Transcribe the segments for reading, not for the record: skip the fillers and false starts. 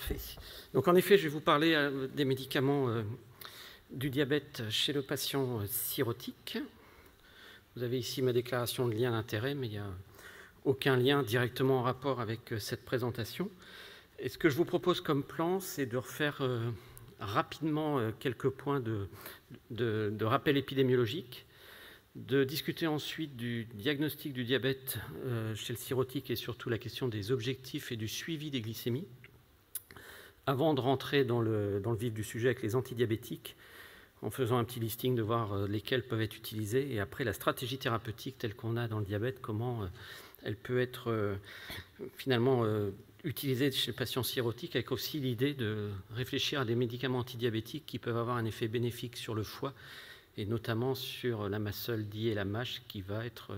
Parfait. Donc en effet, je vais vous parler des médicaments du diabète chez le patient cirrhotique. Vous avez ici ma déclaration de lien d'intérêt, mais il n'y a aucun lien directement en rapport avec cette présentation. Et ce que je vous propose comme plan, c'est de refaire rapidement quelques points de rappel épidémiologique, de discuter ensuite du diagnostic du diabète chez le cirrhotique et surtout la question des objectifs et du suivi des glycémies, avant de rentrer dans le vif du sujet avec les antidiabétiques, en faisant un petit listing de voir lesquels peuvent être utilisés, et après la stratégie thérapeutique telle qu'on a dans le diabète, comment elle peut être finalement utilisée chez le patient cirrhotique, avec aussi l'idée de réfléchir à des médicaments antidiabétiques qui peuvent avoir un effet bénéfique sur le foie, et notamment sur la MASLD et la MASH, qui va être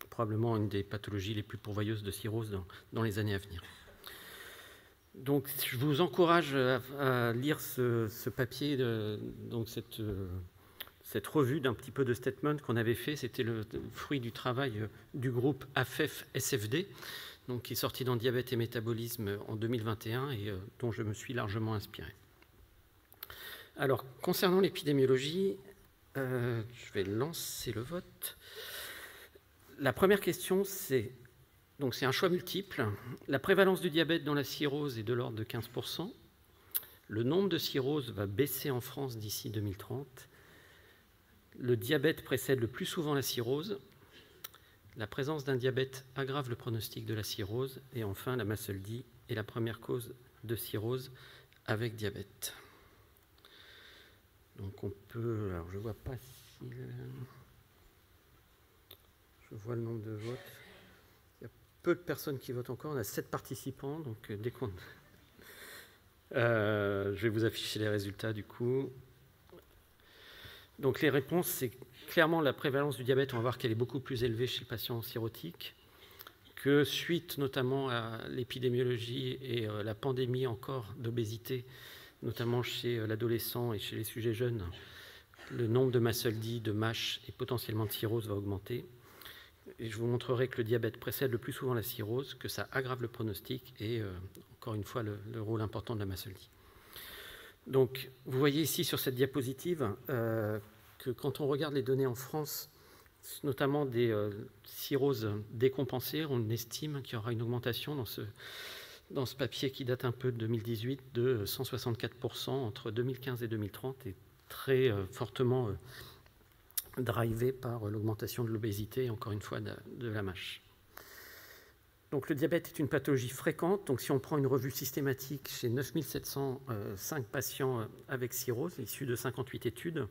probablement une des pathologies les plus pourvoyeuses de cirrhose dans les années à venir. Donc, je vous encourage à lire ce papier, donc cette revue d'un petit peu de statement qu'on avait fait. C'était le fruit du travail du groupe AFEF-SFD, donc qui est sorti dans Diabète et Métabolisme en 2021 et dont je me suis largement inspiré. Alors, concernant l'épidémiologie, je vais lancer le vote. La première question, c'est un choix multiple. La prévalence du diabète dans la cirrhose est de l'ordre de 15%. Le nombre de cirrhoses va baisser en France d'ici 2030. Le diabète précède le plus souvent la cirrhose. La présence d'un diabète aggrave le pronostic de la cirrhose. Et enfin, la MASLD est la première cause de cirrhose avec diabète. Donc on peut... Alors je ne vois pas si... Je vois le nombre de votes. Il y a peu de personnes qui votent encore. On a 7 participants, donc dès qu'on... je vais vous afficher les résultats du coup. Donc les réponses, c'est clairement la prévalence du diabète. On va voir qu'elle est beaucoup plus élevée chez le patient cirrhotique, que suite notamment à l'épidémiologie et la pandémie encore d'obésité, notamment chez l'adolescent et chez les sujets jeunes, le nombre de MASLD, de MASH et potentiellement de cirrhose va augmenter. Et je vous montrerai que le diabète précède le plus souvent la cirrhose, que ça aggrave le pronostic et, encore une fois, le rôle important de la MASLD. Donc, vous voyez ici sur cette diapositive que quand on regarde les données en France, notamment des cirrhoses décompensées, on estime qu'il y aura une augmentation dans ce papier qui date un peu de 2018 de 164% entre 2015 et 2030 et très fortement drivé par l'augmentation de l'obésité et encore une fois de la MASH. Donc le diabète est une pathologie fréquente. Donc si on prend une revue systématique chez 9705 patients avec cirrhose, issus de 58 études,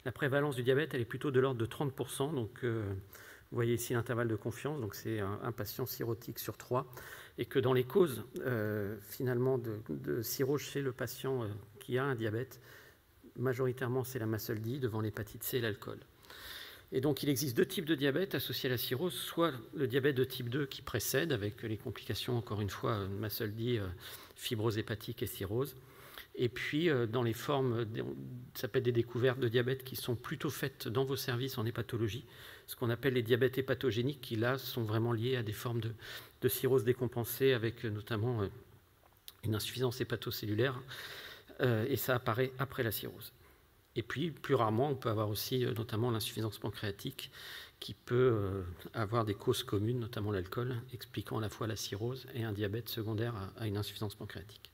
la prévalence du diabète elle est plutôt de l'ordre de 30%. Donc vous voyez ici l'intervalle de confiance, donc c'est un patient cirrhotique sur 3, et que dans les causes finalement de cirrhose chez le patient qui a un diabète, majoritairement c'est la MASLD devant l'hépatite C et l'alcool. Et donc il existe 2 types de diabète associés à la cirrhose, soit le diabète de type 2 qui précède, avec les complications, encore une fois, MASLD, fibrose hépatique et cirrhose. Et puis dans les formes, ça peut être des découvertes de diabète qui sont plutôt faites dans vos services en hépatologie, ce qu'on appelle les diabètes hépatogéniques, qui là sont vraiment liés à des formes de cirrhose décompensée, avec notamment une insuffisance hépatocellulaire, et ça apparaît après la cirrhose. Et puis, plus rarement, on peut avoir aussi notamment l'insuffisance pancréatique qui peut avoir des causes communes, notamment l'alcool, expliquant à la fois la cirrhose et un diabète secondaire à une insuffisance pancréatique.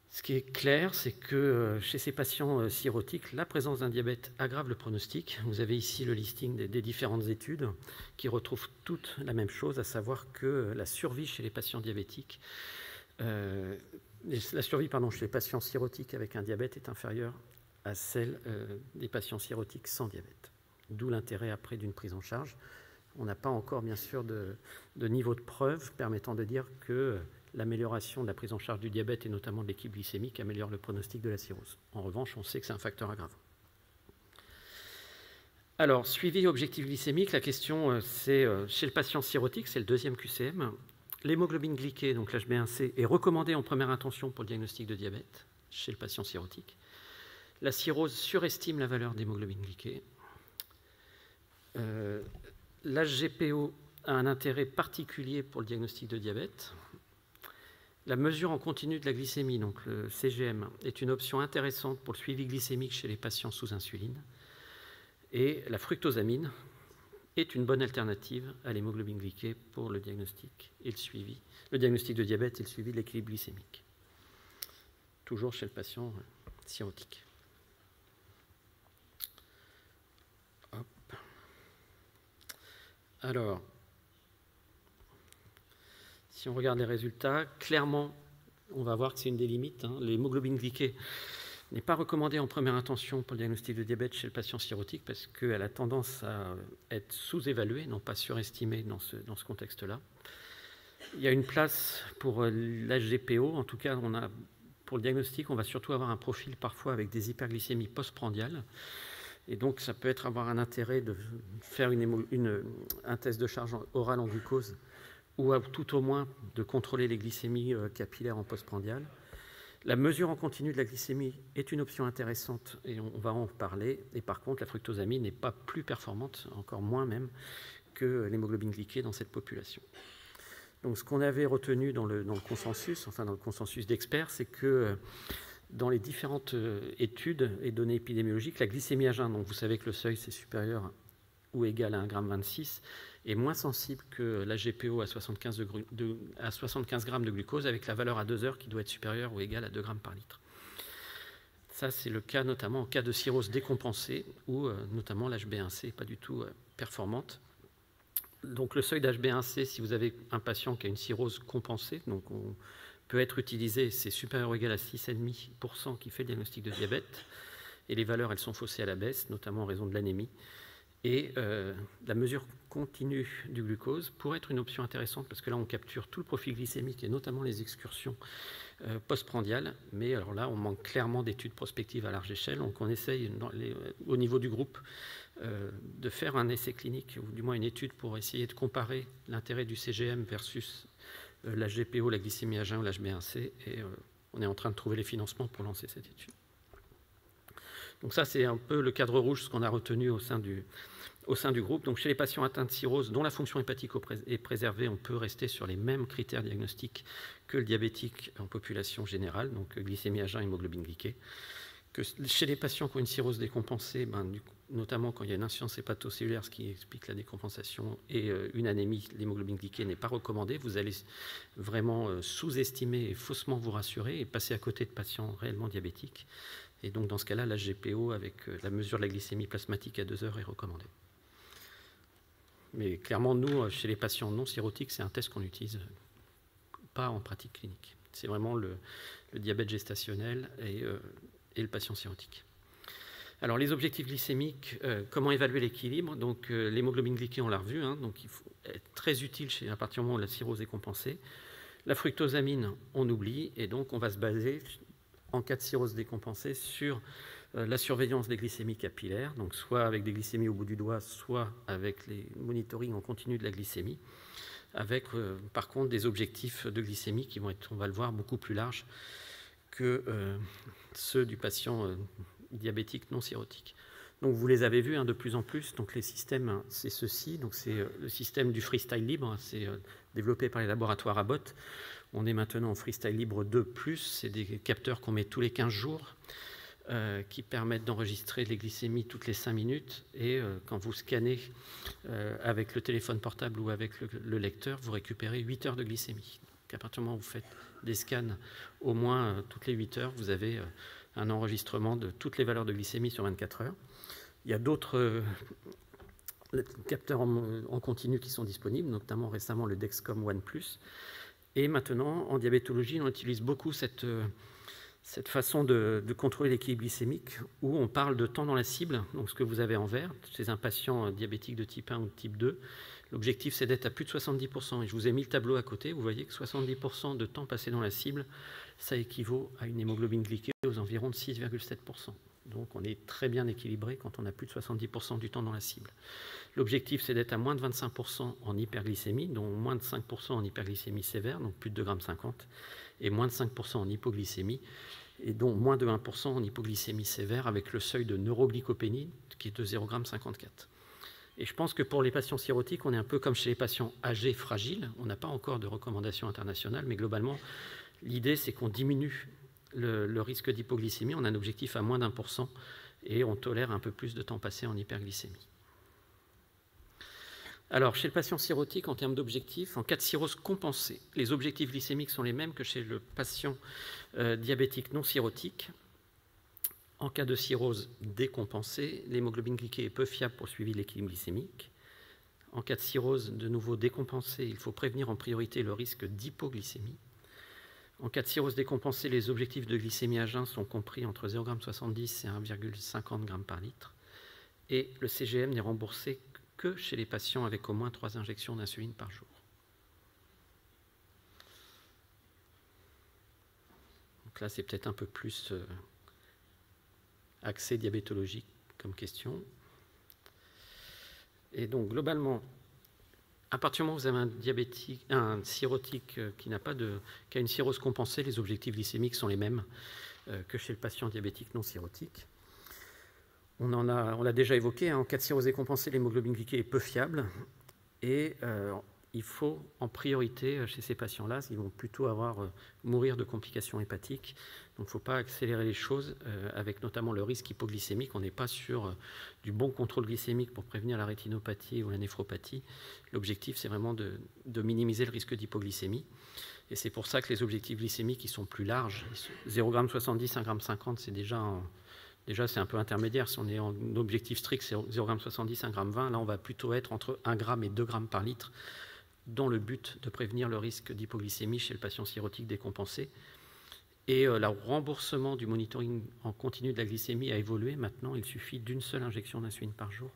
Ce qui est clair, c'est que chez ces patients cirrhotiques, la présence d'un diabète aggrave le pronostic. Vous avez ici le listing des différentes études qui retrouvent toutes la même chose, à savoir que la survie chez les patients diabétiques la survie chez les patients cirrhotiques avec un diabète est inférieure à celle des patients cirrhotiques sans diabète. D'où l'intérêt après d'une prise en charge. On n'a pas encore, bien sûr, de niveau de preuve permettant de dire que l'amélioration de la prise en charge du diabète et notamment de l'équilibre glycémique améliore le pronostic de la cirrhose. En revanche, on sait que c'est un facteur aggravant. Alors, suivi objectif glycémique, la question, c'est chez le patient cirrhotique, c'est le 2e QCM. L'hémoglobine glyquée, donc l'HbA1c, est recommandée en première intention pour le diagnostic de diabète chez le patient cirrhotique. La cirrhose surestime la valeur d'hémoglobine glyquée. L'HGPO a un intérêt particulier pour le diagnostic de diabète. La mesure en continu de la glycémie, donc le CGM, est une option intéressante pour le suivi glycémique chez les patients sous insuline. Et la fructosamine est une bonne alternative à l'hémoglobine glyquée pour le diagnostic et le suivi, le diagnostic de diabète et le suivi de l'équilibre glycémique. Toujours chez le patient cirrhotique. Hop. Alors, si on regarde les résultats, clairement, on va voir que c'est une des limites. L'hémoglobine glyquée n'est pas recommandée en première intention pour le diagnostic de diabète chez le patient cirrhotique parce qu'elle a tendance à être sous-évaluée, non pas surestimée dans ce contexte-là. Il y a une place pour l'HGPO. En tout cas, pour le diagnostic, on va surtout avoir un profil parfois avec des hyperglycémies postprandiales. Et donc, ça peut avoir un intérêt de faire un test de charge orale en glucose ou tout au moins de contrôler les glycémies capillaires en postprandial. La mesure en continu de la glycémie est une option intéressante et on va en parler. Et par contre, la fructosamine n'est pas plus performante, encore moins même, que l'hémoglobine glyquée dans cette population. Donc, ce qu'on avait retenu dans le consensus, enfin dans le consensus d'experts, c'est que dans les différentes études et données épidémiologiques, la glycémie à jeun, donc vous savez que le seuil c'est supérieur ou égal à 1,26 g, est moins sensible que la GPO à 75 grammes de glucose avec la valeur à 2 heures qui doit être supérieure ou égale à 2 grammes par litre. Ça, c'est le cas notamment en cas de cirrhose décompensée où notamment l'HbA1c n'est pas du tout performante. Donc le seuil d'HbA1c, si vous avez un patient qui a une cirrhose compensée, donc on peut être utilisé, c'est supérieur ou égal à 6,5% qui fait le diagnostic de diabète. Et les valeurs, elles sont faussées à la baisse, notamment en raison de l'anémie. Et la mesure continue du glucose pourrait être une option intéressante parce que là, on capture tout le profil glycémique et notamment les excursions postprandiales. Mais alors là, on manque clairement d'études prospectives à large échelle. Donc, on essaye au niveau du groupe de faire un essai clinique ou du moins une étude pour essayer de comparer l'intérêt du CGM versus la GPO, la glycémie à jeun ou l'HbA1c. Et on est en train de trouver les financements pour lancer cette étude. Donc ça, c'est un peu le cadre rouge, ce qu'on a retenu au sein du groupe. Donc chez les patients atteints de cirrhose dont la fonction hépatique est préservée, on peut rester sur les mêmes critères diagnostiques que le diabétique en population générale, donc glycémie à jeun, hémoglobine glyquée. Que chez les patients qui ont une cirrhose décompensée, notamment quand il y a une insuffisance hépatocellulaire, ce qui explique la décompensation, et une anémie, l'hémoglobine glyquée n'est pas recommandée. Vous allez vraiment sous-estimer et faussement vous rassurer et passer à côté de patients réellement diabétiques. Et donc, dans ce cas-là, la GPO avec la mesure de la glycémie plasmatique à 2 heures est recommandée. Mais clairement, nous, chez les patients non cirrhotiques, c'est un test qu'on n'utilise pas en pratique clinique. C'est vraiment le diabète gestationnel et le patient cirrhotique. Alors, les objectifs glycémiques, comment évaluer l'équilibre? Donc, l'hémoglobine glyquée, on l'a revu, donc il faut être très utile à partir du moment où la cirrhose est compensée. La fructosamine, on oublie, et donc on va se baser en cas de cirrhose décompensée sur la surveillance des glycémies capillaires, donc soit avec des glycémies au bout du doigt, soit avec les monitoring en continu de la glycémie, avec par contre des objectifs de glycémie qui vont être, on va le voir, beaucoup plus larges que ceux du patient diabétique non cirrhotique. Donc vous les avez vus de plus en plus, donc les systèmes, c'est ceci, donc c'est le système du freestyle libre, c'est développé par les laboratoires Abbott. On est maintenant en freestyle libre 2+, c'est des capteurs qu'on met tous les 15 jours qui permettent d'enregistrer les glycémies toutes les 5 minutes et quand vous scannez avec le téléphone portable ou avec le lecteur, vous récupérez 8 heures de glycémie. Donc à partir du moment où vous faites des scans au moins toutes les 8 heures, vous avez un enregistrement de toutes les valeurs de glycémie sur 24 heures. Il y a d'autres capteurs en continu qui sont disponibles, notamment récemment le Dexcom ONE+. Et maintenant, en diabétologie, on utilise beaucoup cette façon de contrôler l'équilibre glycémique où on parle de temps dans la cible, donc ce que vous avez en vert, chez un patient diabétique de type 1 ou de type 2. L'objectif, c'est d'être à plus de 70%. Et je vous ai mis le tableau à côté. Vous voyez que 70% de temps passé dans la cible, ça équivaut à une hémoglobine glyquée aux environs de 6,7%. Donc on est très bien équilibré quand on a plus de 70% du temps dans la cible. L'objectif, c'est d'être à moins de 25% en hyperglycémie, dont moins de 5% en hyperglycémie sévère, donc plus de 2,50 g, et moins de 5% en hypoglycémie, et dont moins de 1% en hypoglycémie sévère, avec le seuil de neuroglycopénie, qui est de 0,54 g. Et je pense que pour les patients cirrhotiques, on est un peu comme chez les patients âgés fragiles. On n'a pas encore de recommandations internationales, mais globalement, L'idée, c'est qu'on diminue le risque d'hypoglycémie. On a un objectif à moins d'1% et on tolère un peu plus de temps passé en hyperglycémie. Alors, chez le patient cirrhotique, en termes d'objectifs, en cas de cirrhose compensée, les objectifs glycémiques sont les mêmes que chez le patient diabétique non cirrhotique. En cas de cirrhose décompensée, l'hémoglobine glyquée est peu fiable pour suivi de l'équilibre glycémique. En cas de cirrhose de nouveau décompensée, il faut prévenir en priorité le risque d'hypoglycémie. En cas de cirrhose décompensée, les objectifs de glycémie à jeun sont compris entre 0,70 g et 1,50 g par litre. Et le CGM n'est remboursé que chez les patients avec au moins 3 injections d'insuline par jour. Donc là, c'est peut-être un peu plus axé diabétologique comme question. Et donc, globalement, à partir du moment où vous avez un cirrhotique qui a une cirrhose compensée, les objectifs glycémiques sont les mêmes que chez le patient diabétique non cirrhotique. On l'a déjà évoqué, hein, en cas de cirrhose décompensée, l'hémoglobine glyquée est peu fiable et il faut en priorité chez ces patients-là, ils vont plutôt mourir de complications hépatiques. Donc il ne faut pas accélérer les choses avec notamment le risque hypoglycémique. On n'est pas sur du bon contrôle glycémique pour prévenir la rétinopathie ou la néphropathie. L'objectif, c'est vraiment de minimiser le risque d'hypoglycémie. Et c'est pour ça que les objectifs glycémiques ils sont plus larges. 0,70 g, 1,50 g, c'est déjà c'est un peu intermédiaire. Si on est en objectif strict, c'est 0,70 g, 1,20 g. Là, on va plutôt être entre 1 g et 2 g par litre, dans le but de prévenir le risque d'hypoglycémie chez le patient cirrhotique décompensé. Et le remboursement du monitoring en continu de la glycémie a évolué. Maintenant, il suffit d'une seule injection d'insuline par jour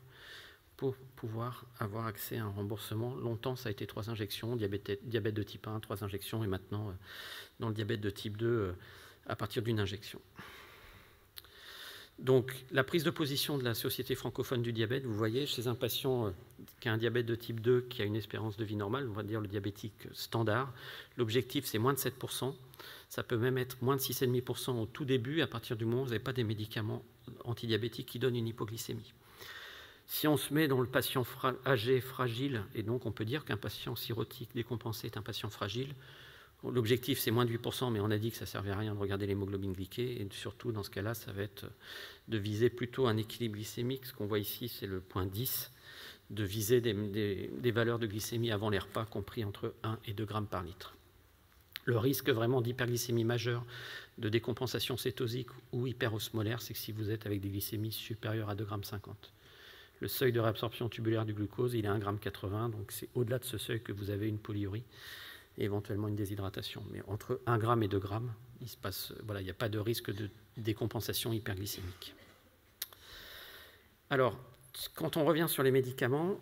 pour pouvoir avoir accès à un remboursement. Longtemps, ça a été 3 injections, diabète de type 1, 3 injections, et maintenant, dans le diabète de type 2, à partir d'une injection. Donc, la prise de position de la Société francophone du diabète, vous voyez, chez un patient qui a un diabète de type 2, qui a une espérance de vie normale, on va dire le diabétique standard, l'objectif, c'est moins de 7%. Ça peut même être moins de 6,5% au tout début, à partir du moment où vous n'avez pas des médicaments antidiabétiques qui donnent une hypoglycémie. Si on se met dans le patient âgé, fragile, et donc on peut dire qu'un patient cirrhotique décompensé est un patient fragile, l'objectif, c'est moins de 8%, mais on a dit que ça ne servait à rien de regarder l'hémoglobine glyquée. Et surtout, dans ce cas-là, ça va être de viser plutôt un équilibre glycémique. Ce qu'on voit ici, c'est le point 10, de viser des valeurs de glycémie avant les repas, compris entre 1 et 2 grammes par litre. Le risque vraiment d'hyperglycémie majeure, de décompensation cétosique ou hyperosmolaire, c'est que si vous êtes avec des glycémies supérieures à 2,50 grammes. Le seuil de réabsorption tubulaire du glucose, il est 1,80 g, donc c'est au-delà de ce seuil que vous avez une polyurie et éventuellement une déshydratation. Mais entre 1 g et 2 g, il n'y a pas de risque de décompensation hyperglycémique. Alors, quand on revient sur les médicaments,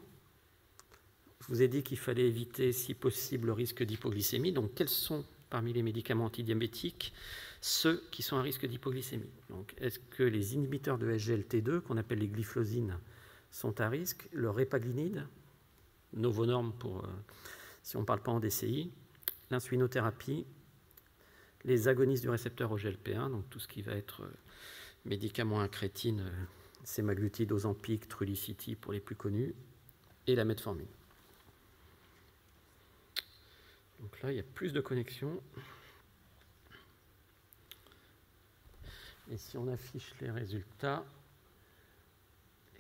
je vous ai dit qu'il fallait éviter, si possible, le risque d'hypoglycémie. Donc, quels sont, parmi les médicaments antidiabétiques, ceux qui sont à risque d'hypoglycémie? Donc, est-ce que les inhibiteurs de SGLT2, qu'on appelle les glyphosines, sont à risque? Le répaglinide, Novonorm si on ne parle pas en DCI, l'insulinothérapie, les agonistes du récepteur au GLP1, donc tout ce qui va être médicaments incrétines, sémaglutide, Ozempic, Trulicity pour les plus connus, et la metformine. Donc là, il y a plus de connexions. Et si on affiche les résultats,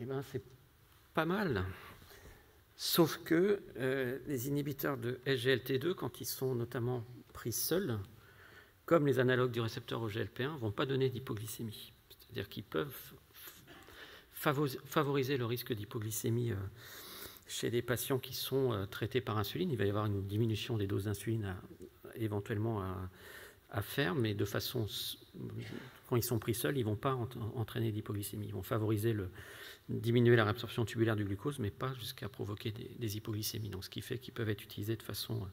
eh ben, c'est pas mal. Sauf que les inhibiteurs de SGLT2, quand ils sont notamment pris seuls, comme les analogues du récepteur au GLP1, ne vont pas donner d'hypoglycémie. C'est-à-dire qu'ils peuvent favoriser le risque d'hypoglycémie chez des patients qui sont traités par insuline. Il va y avoir une diminution des doses d'insuline éventuellement à faire, mais de façon, quand ils sont pris seuls, ils ne vont pas entraîner d'hypoglycémie. Ils vont favoriser diminuer la réabsorption tubulaire du glucose, mais pas jusqu'à provoquer des hypoglycémies. Donc, ce qui fait qu'ils peuvent être utilisés de façon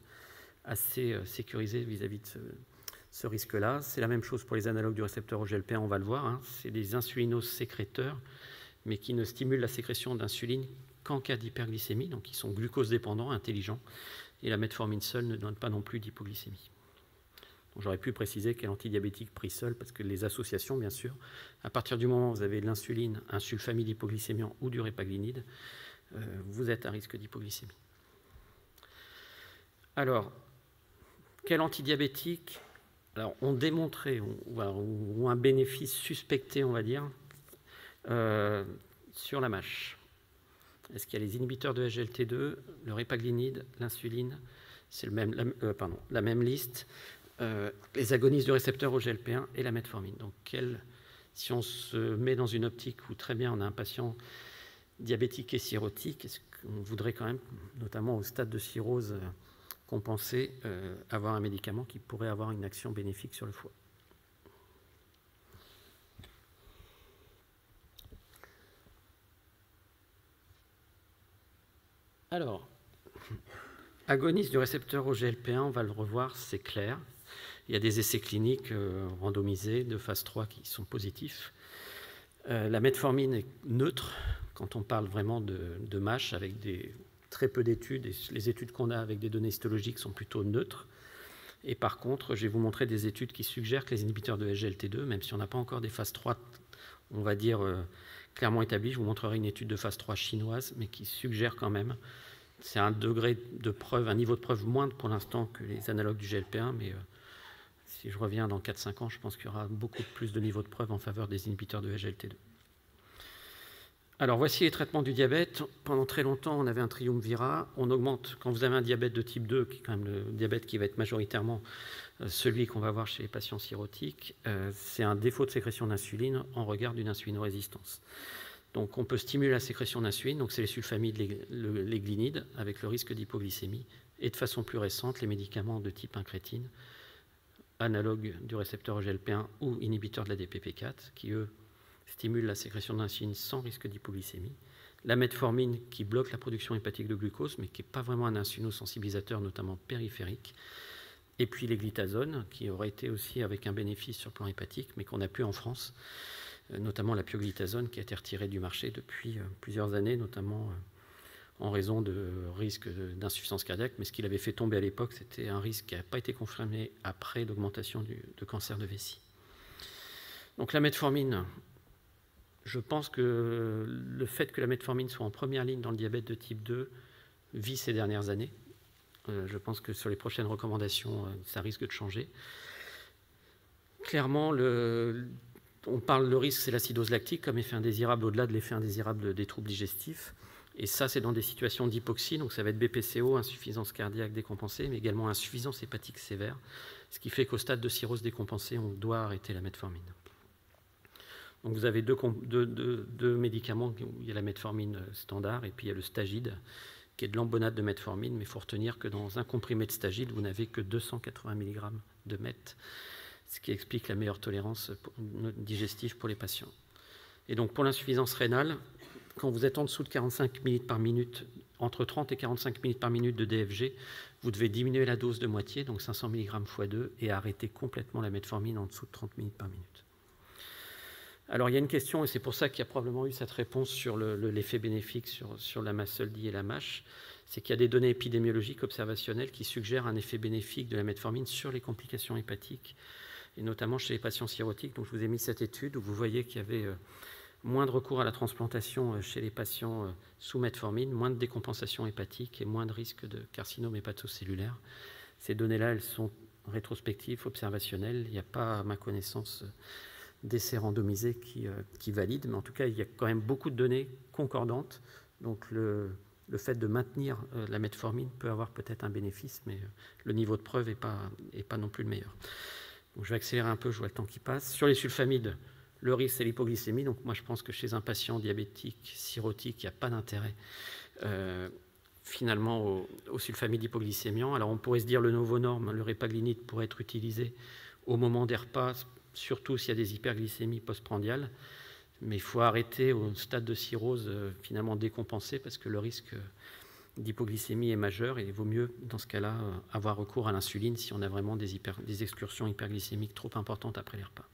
assez sécurisée vis-à-vis de ce risque-là. C'est la même chose pour les analogues du récepteur au GLP1, on va le voir. Hein. C'est des insulinosécréteurs, mais qui ne stimulent la sécrétion d'insuline qu'en cas d'hyperglycémie, donc ils sont glucose-dépendants, intelligents, et la metformine seule ne donne pas non plus d'hypoglycémie. J'aurais pu préciser qu'elle est antidiabétique pris seul, parce que les associations, bien sûr, à partir du moment où vous avez de l'insuline, un sulfamide hypoglycémiant ou du répaglinide, vous êtes à risque d'hypoglycémie. Alors, quel antidiabétique Alors, on démontrait, ou un bénéfice suspecté, on va dire, sur la MASH. Est-ce qu'il y a les inhibiteurs de SGLT2, le répaglinide, l'insuline, c'est la même liste, les agonistes du récepteur au GLP1 et la metformine. Donc, si on se met dans une optique où très bien on a un patient diabétique et cirrhotique, est-ce qu'on voudrait quand même, notamment au stade de cirrhose compensée, avoir un médicament qui pourrait avoir une action bénéfique sur le foie? Alors, agoniste du récepteur au GLP1, on va le revoir, c'est clair. Il y a des essais cliniques randomisés de phase 3 qui sont positifs. La metformine est neutre quand on parle vraiment de MASH avec très peu d'études. Et les études qu'on a avec des données histologiques sont plutôt neutres. Et par contre, je vais vous montrer des études qui suggèrent que les inhibiteurs de SGLT2, même si on n'a pas encore des phases 3, on va dire, clairement établies, je vous montrerai une étude de phase 3 chinoise, mais qui suggère quand même, c'est un degré de preuve, un niveau de preuve moindre pour l'instant que les analogues du GLP1, mais si je reviens dans 4-5 ans, je pense qu'il y aura beaucoup plus de niveaux de preuve en faveur des inhibiteurs de SGLT2. Alors, voici les traitements du diabète. Pendant très longtemps, on avait un triumvirat. On augmente, quand vous avez un diabète de type 2, qui est quand même le diabète qui va être majoritairement celui qu'on va voir chez les patients cirrhotiques, c'est un défaut de sécrétion d'insuline en regard d'une insulinorésistance. Donc, on peut stimuler la sécrétion d'insuline, donc c'est les sulfamides, les glinides, avec le risque d'hypoglycémie, et de façon plus récente, les médicaments de type incrétine, analogues du récepteur GLP1 ou inhibiteurs de la DPP4, qui, eux, stimulent la sécrétion d'insuline sans risque d'hypoglycémie. La metformine, qui bloque la production hépatique de glucose, mais qui n'est pas vraiment un insulinosensibilisateur, notamment périphérique. Et puis les glitazones, qui auraient été aussi avec un bénéfice sur le plan hépatique, mais qu'on n'a plus en France, notamment la pioglitazone, qui a été retirée du marché depuis plusieurs années, notamment en raison de risques d'insuffisance cardiaque. Mais ce qu'il avait fait tomber à l'époque, c'était un risque qui n'a pas été confirmé après d'augmentation de cancer de vessie. Donc la metformine, je pense que le fait que la metformine soit en première ligne dans le diabète de type 2 vit ces dernières années. Je pense que sur les prochaines recommandations, ça risque de changer. Clairement, on parle le risque, c'est l'acidose lactique comme effet indésirable au-delà de l'effet indésirable des troubles digestifs. Et ça, c'est dans des situations d'hypoxie, donc ça va être BPCO, insuffisance cardiaque décompensée, mais également insuffisance hépatique sévère, ce qui fait qu'au stade de cirrhose décompensée, on doit arrêter la metformine. Donc vous avez deux médicaments, il y a la metformine standard et puis il y a le stagide, qui est de l'ambonate de metformine, mais il faut retenir que dans un comprimé de stagide, vous n'avez que 280 mg de MET, ce qui explique la meilleure tolérance digestive pour les patients. Et donc pour l'insuffisance rénale, quand vous êtes en dessous de 45 minutes par minute, entre 30 et 45 minutes par minute de DFG, vous devez diminuer la dose de moitié, donc 500 mg x 2, et arrêter complètement la metformine en dessous de 30 minutes par minute. Alors il y a une question, et c'est pour ça qu'il y a probablement eu cette réponse sur l'effet bénéfique sur la MASLD et la MASH, c'est qu'il y a des données épidémiologiques observationnelles qui suggèrent un effet bénéfique de la metformine sur les complications hépatiques, et notamment chez les patients cirrhotiques. Donc je vous ai mis cette étude où vous voyez qu'il y avait moins de recours à la transplantation chez les patients sous metformine, moins de décompensation hépatique et moins de risque de carcinome hépatocellulaire. Ces données-là, elles sont rétrospectives, observationnelles. Il n'y a pas, à ma connaissance, d'essais randomisés qui valident, mais en tout cas, il y a quand même beaucoup de données concordantes. Donc le fait de maintenir la metformine peut avoir peut-être un bénéfice, mais le niveau de preuve n'est pas non plus le meilleur. Donc je vais accélérer un peu, je vois le temps qui passe. Sur les sulfamides, le risque, c'est l'hypoglycémie. Donc moi, je pense que chez un patient diabétique, cirrhotique, il n'y a pas d'intérêt finalement aux sulfamides hypoglycémiants. Alors on pourrait se dire le novonorm, le répaglinide, pourrait être utilisé au moment des repas, surtout s'il y a des hyperglycémies postprandiales. Mais il faut arrêter au stade de cirrhose finalement décompensé parce que le risque d'hypoglycémie est majeur et il vaut mieux, dans ce cas-là, avoir recours à l'insuline si on a vraiment des excursions hyperglycémiques trop importantes après les repas.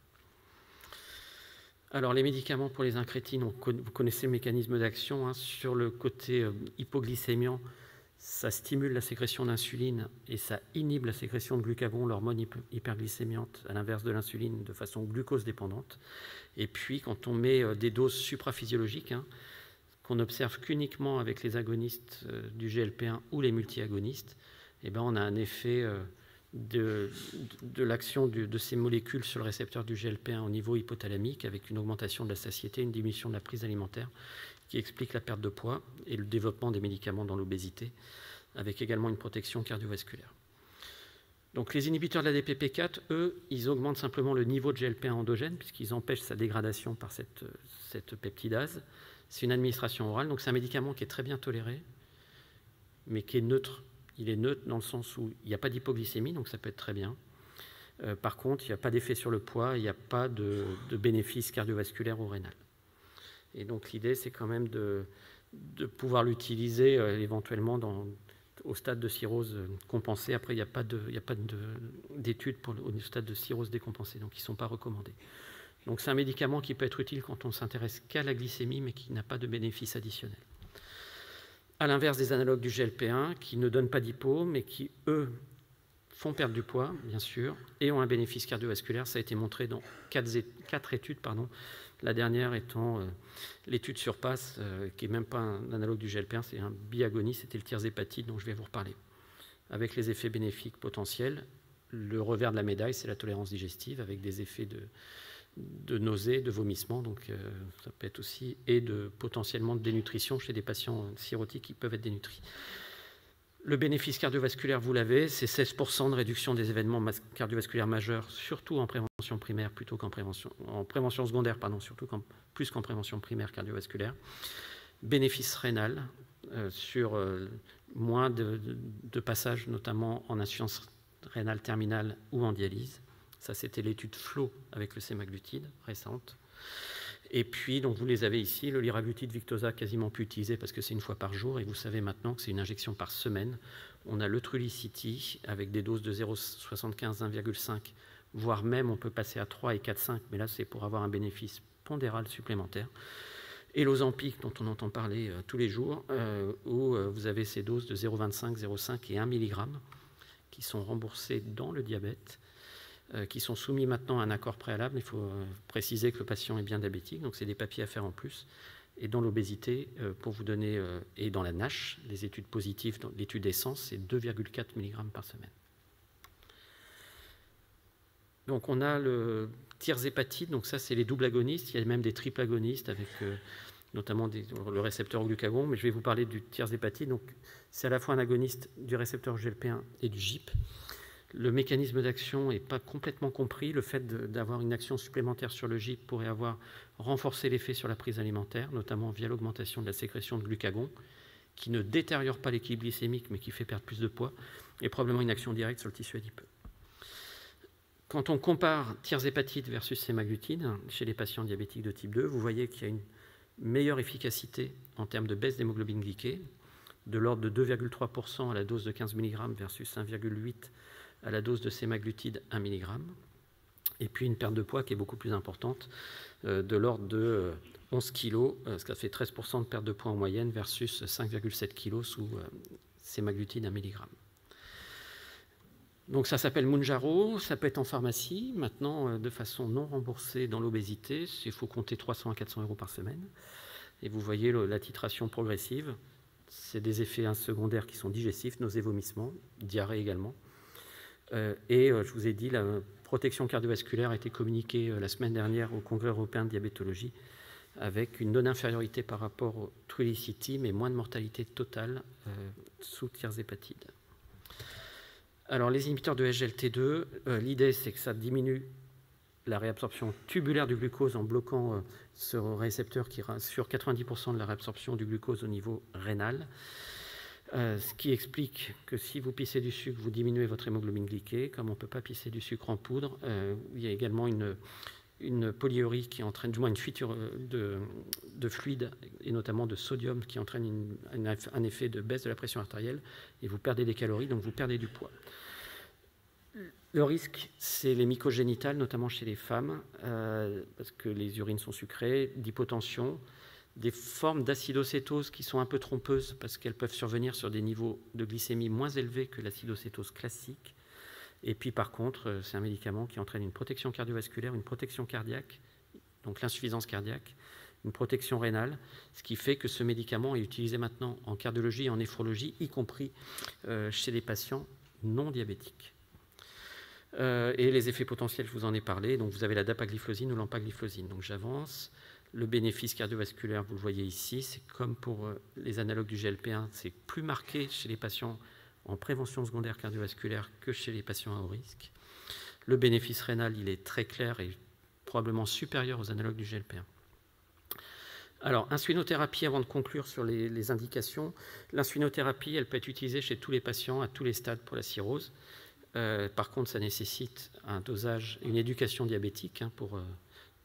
Alors, les médicaments pour les incrétines, vous connaissez le mécanisme d'action. Hein, sur le côté hypoglycémiant, ça stimule la sécrétion d'insuline et ça inhibe la sécrétion de glucagon, l'hormone hyperglycémiante, à l'inverse de l'insuline, de façon glucose-dépendante. Et puis, quand on met des doses supraphysiologiques, hein, qu'on observe qu'uniquement avec les agonistes du GLP1 ou les multiagonistes, eh ben, on a un effet de l'action de ces molécules sur le récepteur du GLP-1 au niveau hypothalamique, avec une augmentation de la satiété, une diminution de la prise alimentaire, qui explique la perte de poids et le développement des médicaments dans l'obésité, avec également une protection cardiovasculaire. Donc les inhibiteurs de la DPP4, eux, ils augmentent simplement le niveau de GLP-1 endogène, puisqu'ils empêchent sa dégradation par cette peptidase. C'est une administration orale, donc c'est un médicament qui est très bien toléré, mais qui est neutre. Il est neutre dans le sens où il n'y a pas d'hypoglycémie, donc ça peut être très bien. Par contre, il n'y a pas d'effet sur le poids, il n'y a pas de bénéfice cardiovasculaire ou rénal. Et donc l'idée, c'est quand même de pouvoir l'utiliser éventuellement au stade de cirrhose compensée. Après, il n'y a pas d'études au stade de cirrhose décompensée, donc ils ne sont pas recommandés. Donc c'est un médicament qui peut être utile quand on ne s'intéresse qu'à la glycémie, mais qui n'a pas de bénéfice additionnel. À l'inverse des analogues du GLP-1, qui ne donnent pas d'hypo, mais qui, eux, font perdre du poids, bien sûr, et ont un bénéfice cardiovasculaire. Ça a été montré dans 4 études, la dernière étant l'étude Surpass, qui n'est même pas un analogue du GLP-1, c'est un biagoniste, c'était le tirzépatide dont je vais vous reparler. Avec les effets bénéfiques potentiels, le revers de la médaille, c'est la tolérance digestive, avec des effets de nausée, de vomissement, donc ça peut être aussi, et potentiellement de dénutrition chez des patients cirrhotiques qui peuvent être dénutris. Le bénéfice cardiovasculaire, vous l'avez, c'est 16% de réduction des événements cardiovasculaires majeurs, surtout en prévention primaire plutôt qu'en prévention secondaire, plus qu'en prévention primaire cardiovasculaire. Bénéfice rénal sur moins de passages, notamment en insuffisance rénale terminale ou en dialyse. Ça, c'était l'étude FLO avec le sémaglutide récente. Et puis, donc, vous les avez ici, le liraglutide Victoza quasiment plus utilisé parce que c'est une fois par jour, et vous savez maintenant que c'est une injection par semaine. On a le Trulicity avec des doses de 0,75, 1,5, voire même on peut passer à 3 et 4,5, mais là c'est pour avoir un bénéfice pondéral supplémentaire. Et l'Ozempic, dont on entend parler tous les jours, où vous avez ces doses de 0,25, 0,5 et 1 mg qui sont remboursées dans le diabète, qui sont soumis maintenant à un accord préalable. Il faut préciser que le patient est bien diabétique, donc c'est des papiers à faire en plus. Et dans l'obésité, pour vous donner, et dans la NASH, les études positives, l'étude Essence, c'est 2,4 mg par semaine. Donc on a le tirzépatide, donc ça c'est les doubles agonistes, il y a même des triples agonistes avec notamment le récepteur au glucagon, mais je vais vous parler du tirzépatide. Donc c'est à la fois un agoniste du récepteur GLP-1 et du GIP. Le mécanisme d'action n'est pas complètement compris. Le fait d'avoir une action supplémentaire sur le GIP pourrait avoir renforcé l'effet sur la prise alimentaire, notamment via l'augmentation de la sécrétion de glucagon, qui ne détériore pas l'équilibre glycémique, mais qui fait perdre plus de poids, et probablement une action directe sur le tissu adipeux. Quand on compare tirzépatide versus sémaglutide chez les patients diabétiques de type 2, vous voyez qu'il y a une meilleure efficacité en termes de baisse d'hémoglobine glyquée, de l'ordre de 2,3% à la dose de 15 mg versus 1,8% à la dose de sémaglutide 1 mg, et puis une perte de poids qui est beaucoup plus importante, de l'ordre de 11 kg, ce qui fait 13% de perte de poids en moyenne versus 5,7 kg sous sémaglutide 1 mg. Donc ça s'appelle Mounjaro, ça peut être en pharmacie, maintenant de façon non remboursée dans l'obésité, il faut compter 300 à 400 € par semaine, et vous voyez la titration progressive, c'est des effets secondaires qui sont digestifs, nausées, vomissements, diarrhée également. Et je vous ai dit, la protection cardiovasculaire a été communiquée la semaine dernière au Congrès européen de diabétologie avec une non-infériorité par rapport au Trulicity, mais moins de mortalité totale sous tirzépatide. Alors, les inhibiteurs de SGLT2, l'idée, c'est que ça diminue la réabsorption tubulaire du glucose en bloquant ce récepteur qui assure 90% de la réabsorption du glucose au niveau rénal. Ce qui explique que si vous pissez du sucre, vous diminuez votre hémoglobine glyquée. Comme on ne peut pas pisser du sucre en poudre, il y a également une polyurie qui entraîne, du moins une fuite de fluide, et notamment de sodium, qui entraîne un effet de baisse de la pression artérielle, et vous perdez des calories, donc vous perdez du poids. Le risque, c'est les mycogénitales, notamment chez les femmes, parce que les urines sont sucrées, d'hypotension, des formes d'acidocétose qui sont un peu trompeuses parce qu'elles peuvent survenir sur des niveaux de glycémie moins élevés que l'acidocétose classique. Et puis par contre, c'est un médicament qui entraîne une protection cardiovasculaire, une protection cardiaque, donc l'insuffisance cardiaque, une protection rénale, ce qui fait que ce médicament est utilisé maintenant en cardiologie et en néphrologie, y compris chez les patients non diabétiques. Et les effets potentiels, je vous en ai parlé. Donc, vous avez la dapagliflozine ou l'empagliflozine. Donc, j'avance. Le bénéfice cardiovasculaire, vous le voyez ici, c'est comme pour les analogues du GLP-1, c'est plus marqué chez les patients en prévention secondaire cardiovasculaire que chez les patients à haut risque. Le bénéfice rénal, il est très clair et probablement supérieur aux analogues du GLP-1. Alors, insulinothérapie, avant de conclure sur les indications, l'insulinothérapie, elle peut être utilisée chez tous les patients à tous les stades pour la cirrhose. Par contre, ça nécessite un dosage, une éducation diabétique pour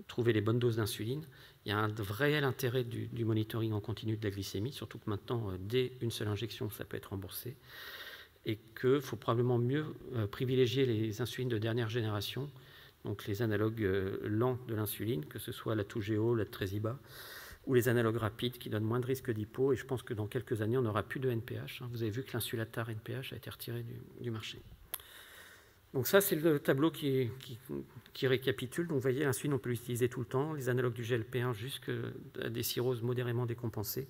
trouver les bonnes doses d'insuline. Il y a un réel intérêt du monitoring en continu de la glycémie, surtout que maintenant, dès une seule injection, ça peut être remboursé. Et qu'il faut probablement mieux privilégier les insulines de dernière génération, donc les analogues lents de l'insuline, que ce soit la Toujeo, la Tresiba, ou les analogues rapides qui donnent moins de risque d'hypo. Et je pense que dans quelques années, on n'aura plus de NPH. Vous avez vu que l'insulatar NPH a été retiré du marché. Donc ça, c'est le tableau qui récapitule. Donc vous voyez, l'insuline, on peut l'utiliser tout le temps. Les analogues du GLP-1 jusqu'à des cirrhoses modérément décompensées.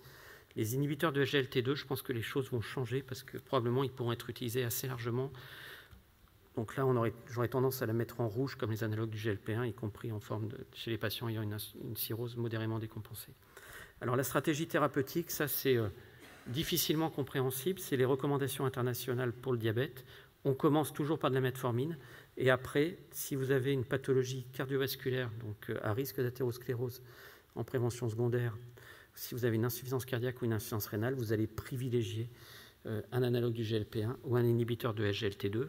Les inhibiteurs de SGLT2, je pense que les choses vont changer parce que probablement, ils pourront être utilisés assez largement. Donc là, j'aurais tendance à la mettre en rouge comme les analogues du GLP-1, y compris en forme chez les patients ayant une cirrhose modérément décompensée. Alors la stratégie thérapeutique, ça c'est difficilement compréhensible. C'est les recommandations internationales pour le diabète. On commence toujours par de la metformine et après, si vous avez une pathologie cardiovasculaire, donc à risque d'athérosclérose en prévention secondaire, si vous avez une insuffisance cardiaque ou une insuffisance rénale, vous allez privilégier un analogue du GLP-1 ou un inhibiteur de SGLT2,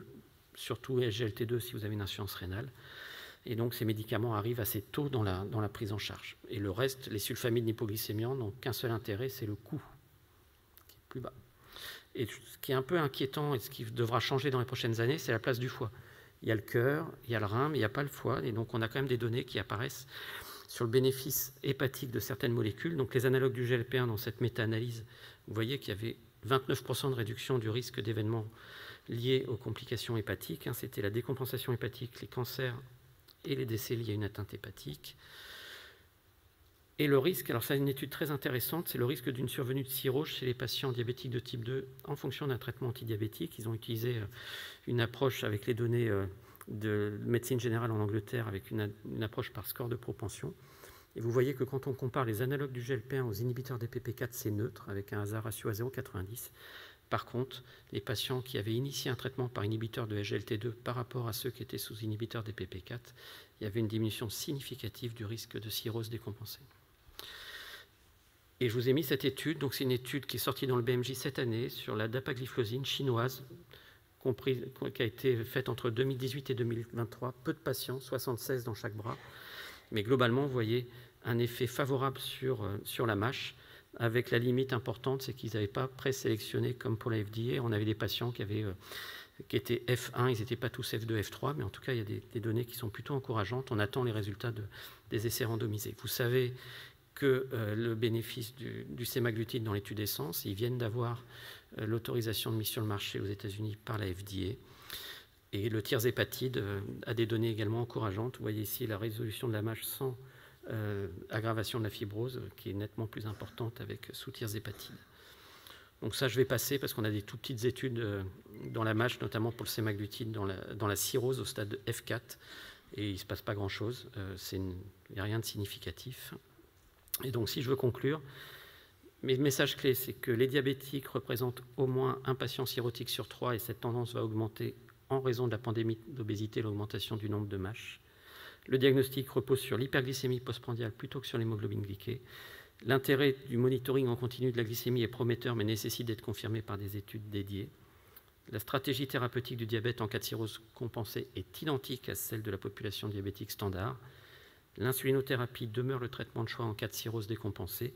surtout SGLT2 si vous avez une insuffisance rénale. Et donc ces médicaments arrivent assez tôt dans la prise en charge. Et le reste, les sulfamides hypoglycémiants n'ont qu'un seul intérêt, c'est le coût, qui est plus bas. Et ce qui est un peu inquiétant et ce qui devra changer dans les prochaines années, c'est la place du foie. Il y a le cœur, il y a le rein, mais il n'y a pas le foie. Et donc on a quand même des données qui apparaissent sur le bénéfice hépatique de certaines molécules. Donc les analogues du GLP-1 dans cette méta-analyse, vous voyez qu'il y avait 29% de réduction du risque d'événements liés aux complications hépatiques. C'était la décompensation hépatique, les cancers et les décès liés à une atteinte hépatique. Et le risque, alors ça c'est une étude très intéressante, c'est le risque d'une survenue de cirrhose chez les patients diabétiques de type 2 en fonction d'un traitement antidiabétique. Ils ont utilisé une approche avec les données de médecine générale en Angleterre avec une approche par score de propension. Et vous voyez que quand on compare les analogues du GLP-1 aux inhibiteurs des PP4, c'est neutre avec un hasard ratio à 0,90. Par contre, les patients qui avaient initié un traitement par inhibiteur de SGLT2 par rapport à ceux qui étaient sous inhibiteurs des PP4, il y avait une diminution significative du risque de cirrhose décompensée. Et je vous ai mis cette étude, donc c'est une étude qui est sortie dans le BMJ cette année sur la dapagliflozine chinoise, qui a été faite entre 2018 et 2023, peu de patients, 76 dans chaque bras, mais globalement, vous voyez un effet favorable sur la MASH, avec la limite importante, c'est qu'ils n'avaient pas présélectionné comme pour la FDA. On avait des patients qui étaient F1, ils n'étaient pas tous F2, F3, mais en tout cas, il y a des données qui sont plutôt encourageantes. On attend les résultats des essais randomisés. Vous savez que le bénéfice du sémaglutide dans l'étude Essence, ils viennent d'avoir l'autorisation de mise sur le marché aux États-Unis par la FDA. Et le tirzépatide a des données également encourageantes. Vous voyez ici la résolution de la MASH sans aggravation de la fibrose, qui est nettement plus importante avec sous tirzépatide. Donc ça, je vais passer parce qu'on a des tout petites études dans la MASH, notamment pour le sémaglutide dans la cirrhose au stade F4, et il ne se passe pas grand-chose. Il n'y a rien de significatif. Et donc, si je veux conclure, mes messages clés, c'est que les diabétiques représentent au moins un patient cirrhotique sur 3 et cette tendance va augmenter en raison de la pandémie d'obésité et l'augmentation du nombre de MASH. Le diagnostic repose sur l'hyperglycémie postprandiale plutôt que sur l'hémoglobine glyquée. L'intérêt du monitoring en continu de la glycémie est prometteur mais nécessite d'être confirmé par des études dédiées. La stratégie thérapeutique du diabète en cas de cirrhose compensée est identique à celle de la population diabétique standard. L'insulinothérapie demeure le traitement de choix en cas de cirrhose décompensée.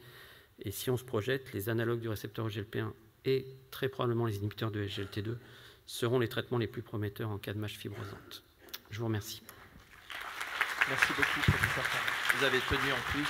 Et si on se projette, les analogues du récepteur GLP-1 et très probablement les inhibiteurs de SGLT2 seront les traitements les plus prometteurs en cas de MASH fibrosante. Je vous remercie. Merci beaucoup, professeur. Vous avez tenu en plus